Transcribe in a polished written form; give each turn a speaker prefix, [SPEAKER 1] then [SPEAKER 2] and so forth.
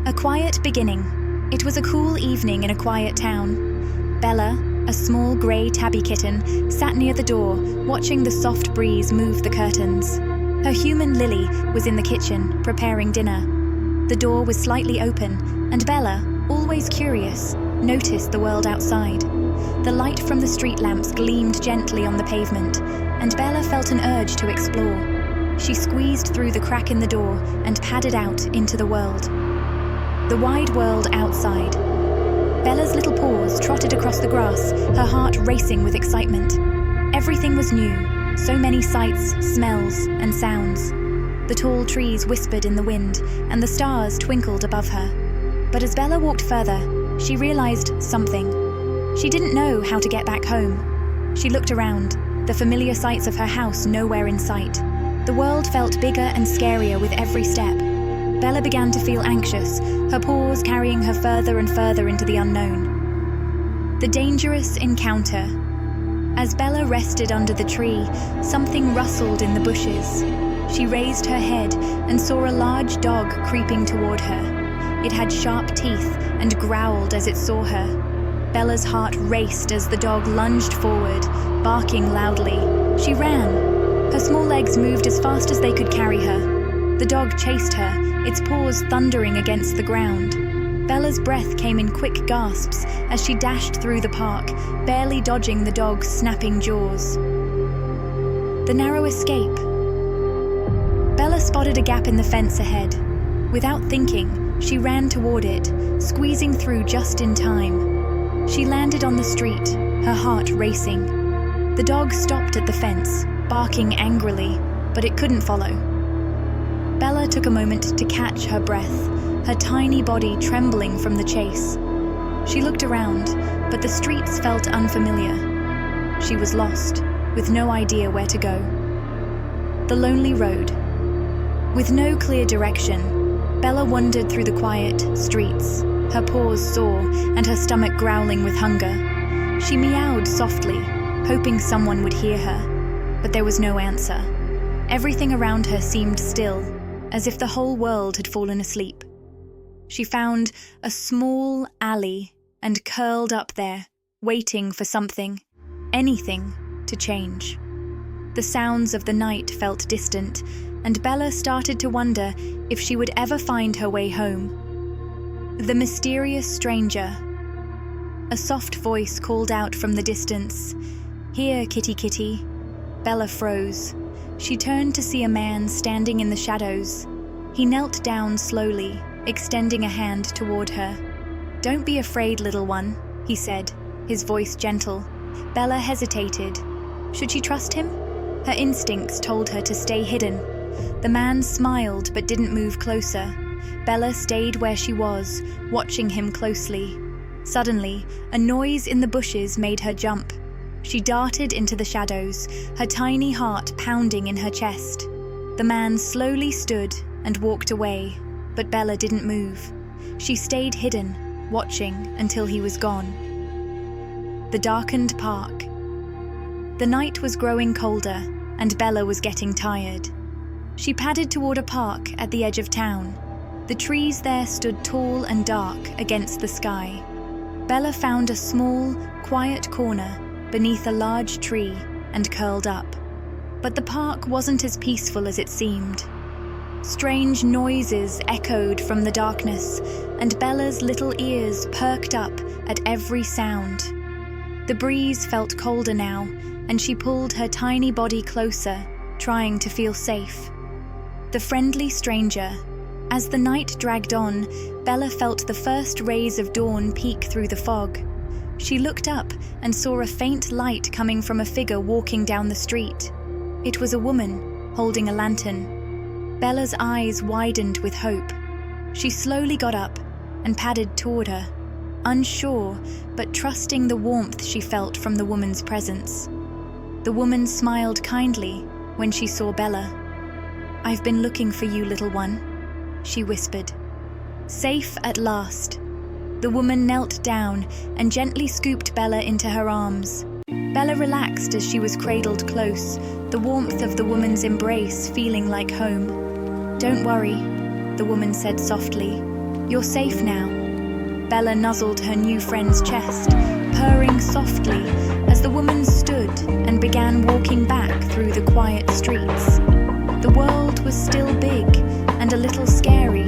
[SPEAKER 1] A quiet beginning. It was a cool evening in a quiet town. Bella, a small grey tabby kitten, sat near the door, watching the soft breeze move the curtains. Her human Lily was in the kitchen, preparing dinner. The door was slightly open, and Bella, always curious, noticed the world outside. The light from the street lamps gleamed gently on the pavement, and Bella felt an urge to explore. She squeezed through the crack in the door and padded out into the world. The wide world outside. Bella's little paws trotted across the grass, her heart racing with excitement. Everything was new, so many sights, smells, and sounds. The tall trees whispered in the wind, and the stars twinkled above her. But as Bella walked further, she realized something. She didn't know how to get back home. She looked around, the familiar sights of her house nowhere in sight. The world felt bigger and scarier with every step. Bella began to feel anxious, her paws carrying her further and further into the unknown. The dangerous encounter. As Bella rested under the tree, something rustled in the bushes. She raised her head and saw a large dog creeping toward her. It had sharp teeth and growled as it saw her. Bella's heart raced as the dog lunged forward, barking loudly. She ran. Her small legs moved as fast as they could carry her. The dog chased her, its paws thundering against the ground. Bella's breath came in quick gasps as she dashed through the park, barely dodging the dog's snapping jaws. The narrow escape. Bella spotted a gap in the fence ahead. Without thinking, she ran toward it, squeezing through just in time. She landed on the street, her heart racing. The dog stopped at the fence, barking angrily, but it couldn't follow. Bella took a moment to catch her breath, her tiny body trembling from the chase. She looked around, but the streets felt unfamiliar. She was lost, with no idea where to go. The lonely road. With no clear direction, Bella wandered through the quiet streets, her paws sore and her stomach growling with hunger. She meowed softly, hoping someone would hear her. But there was no answer. Everything around her seemed still, as if the whole world had fallen asleep. She found a small alley and curled up there, waiting for something, anything, to change. The sounds of the night felt distant, and Bella started to wonder if she would ever find her way home. The mysterious stranger. A soft voice called out from the distance, "Here, kitty kitty." Bella froze. She turned to see a man standing in the shadows. He knelt down slowly, extending a hand toward her. "Don't be afraid, little one," he said, his voice gentle. Bella hesitated. Should she trust him? Her instincts told her to stay hidden. The man smiled but didn't move closer. Bella stayed where she was, watching him closely. Suddenly, a noise in the bushes made her jump. She darted into the shadows, her tiny heart pounding in her chest. The man slowly stood and walked away, but Bella didn't move. She stayed hidden, watching until he was gone. The darkened park. The night was growing colder, and Bella was getting tired. She padded toward a park at the edge of town. The trees there stood tall and dark against the sky. Bella found a small, quiet corner beneath a large tree and curled up. But the park wasn't as peaceful as it seemed. Strange noises echoed from the darkness, and Bella's little ears perked up at every sound. The breeze felt colder now, and she pulled her tiny body closer, trying to feel safe. The friendly stranger. As the night dragged on, Bella felt the first rays of dawn peek through the fog. She looked up and saw a faint light coming from a figure walking down the street. It was a woman, holding a lantern. Bella's eyes widened with hope. She slowly got up and padded toward her, unsure but trusting the warmth she felt from the woman's presence. The woman smiled kindly when she saw Bella. "I've been looking for you, little one," she whispered. Safe at last. The woman knelt down and gently scooped Bella into her arms. Bella relaxed as she was cradled close, the warmth of the woman's embrace feeling like home. "Don't worry," the woman said softly. "You're safe now." Bella nuzzled her new friend's chest, purring softly as the woman stood and began walking back through the quiet streets. The world was still big and a little scary,